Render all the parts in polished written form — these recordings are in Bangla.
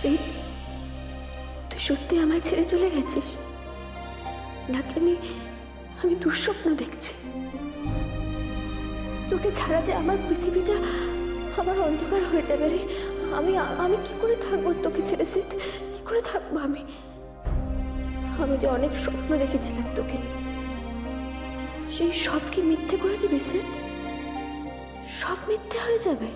সিদ, তুই সত্যি আমায় ছেড়ে চলে গেছিস নাকি আমি দুঃস্বপ্ন দেখছি? তোকে ছাড়া যে আমার পৃথিবীটা আমার অন্ধকার হয়ে যাবে রে। আমি কি করে থাকবো তোকে ছেড়ে সিদ? কি করে থাকবো আমি যে অনেক স্বপ্ন দেখেছিলাম তোকে, সেই সব কি মিথ্যে করে দিবি সিদ? সব মিথ্যে হয়ে যাবে?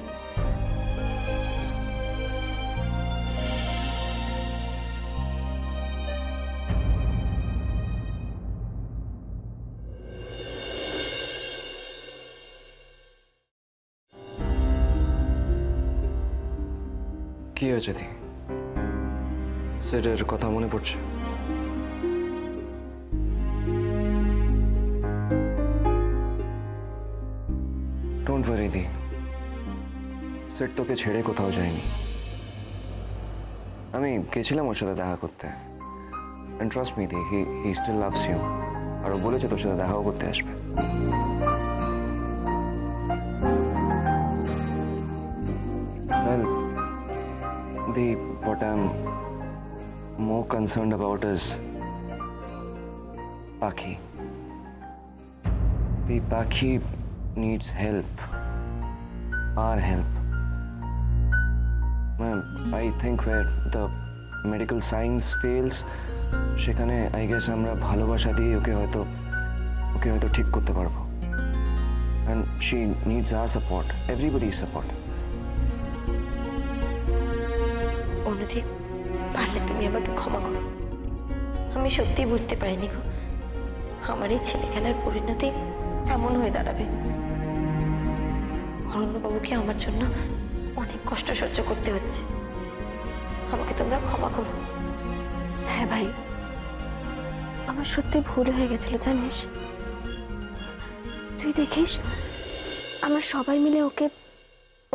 কি হয়েছে দি? সেটের কথা মনে পড়ছে? ডোন্ট ওয়ারি দি, সেট তোকে ছেড়ে কোথাও যায়নি। আমি গেছিলাম ওর সাথে দেখা করতে, এন্ড ট্রাস্ট মি দি, হি স্টিল লাভস ইউ। আর ও বলেছে তোর সাথে দেখাও করতে আসবে। Well, what I'm more concerned about is Pakhi. The Pakhi needs help, our help. I think where the medical science fails, সেখানে I guess আমরা ভালোবাসা দিয়ে ওকে হয়তো ঠিক করতে পারবো। And she needs our support, everybody's support. Anudeep, পারলে তুমি আমাকে ক্ষমা করো। আমি সত্যিই বুঝতে পারিনি গো, আমার এই ছেলে খেলার পরিণতি এমন হয়ে দাঁড়াবে। অরণ্যবাবুকে আমার জন্য অনেক কষ্ট সহ্য করতে হচ্ছে, আমাকে তোমরা ক্ষমা করো। হ্যাঁ ভাই, আমার সত্যি ভুল হয়ে গেছিল জানিস। তুই দেখিস আমরা সবাই মিলে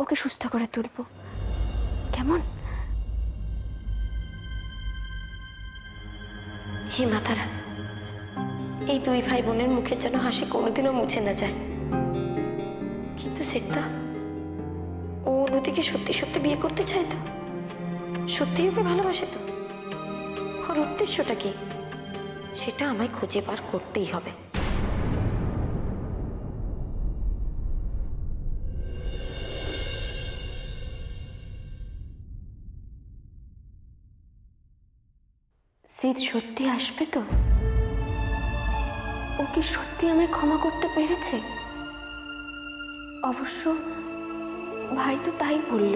ওকে সুস্থ করে তুলবো, কেমন? হে মাতারা, এই দুই ভাই বোনের মুখের যেন হাসি কোনোদিনও মুছে না যায়। কিন্তু সেটা ও অনুদিকে সত্যি সত্যি বিয়ে করতে চায় তো? সত্যি ওকে ভালোবাসে তো? ওর উদ্দেশ্যটা কি সেটা আমায় খুঁজে বার করতেই হবে। সিদ সত্যি আসবে তো? ও কি সত্যি আমায় ক্ষমা করতে পেরেছে? অবশ্য ভাই তো তাই বলল।